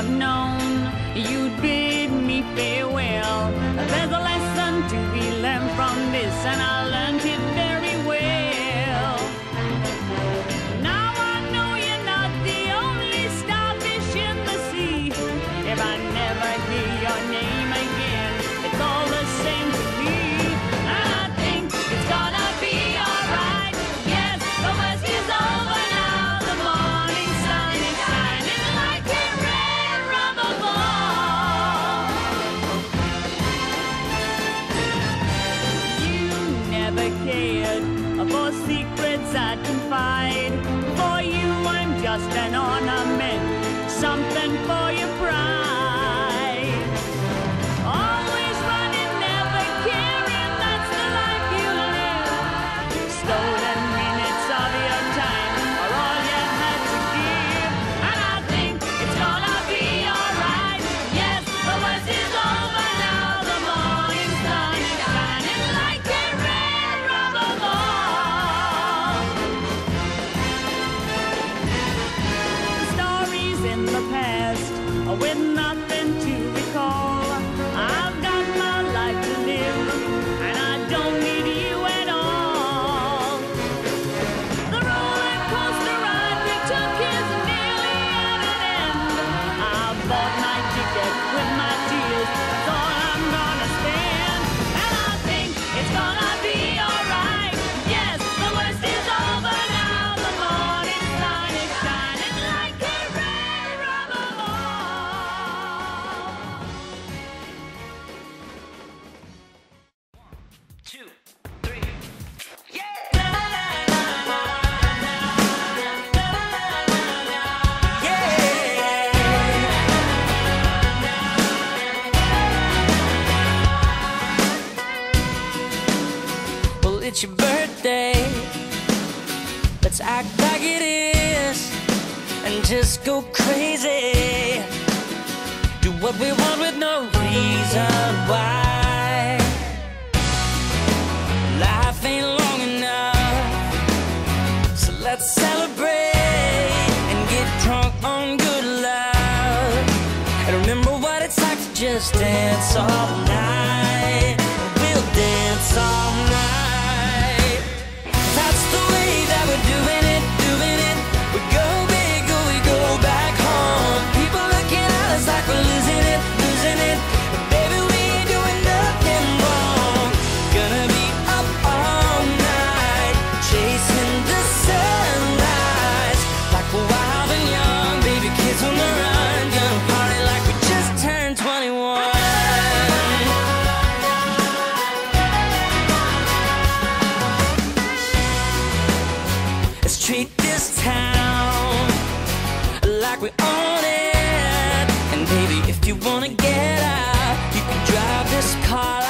have known you'd bid me farewell. There's a lesson to be learned from this, and I learned it very well. Now I know you're not the only starfish in the sea. If I never hear your name again, it's all the same to me. And I think it's gonna be alright. Yes, the west is over now. The morning sun is shining like a red rubber ball. You never cared for secrets I'd confide. For you I'm just an ornament, something for your pride. Always running, never caring, that's the life you live. Stolen minutes of your time are all you had to give. And I think it's gonna be alright. Yes, the worst is over now. The morning sun is shining like a red rubber ball. Stories in the past with nothing to recall. I've got my life to live, and I don't need you at all. The roller coaster ride we took is nearly at an end. I bought my ticket with my tears, that's all I'm gonna spend. And I think it's gonna be alright. Yes, the worst is over now. The morning sun is shining like a red rubber ball. 2, 3, yeah! Well, it's your birthday. Let's act like it is and just go crazy. Do what we want with no reason why. Life ain't long enough, so let's celebrate and get drunk on good love. And remember what it's like to just dance all night. We'll dance all night. That's the way that we're doing it, doing it. We go big or we go back home. People looking at us like we're losing it, losing it. But baby, we ain't doing nothing wrong. Gonna be up all night, chasing the sunrise, like we're wild and young, baby, kids on the run. Gonna party like we just turned 21. Let's treat this town like we own it. And baby, if you wanna get out, you can drive this car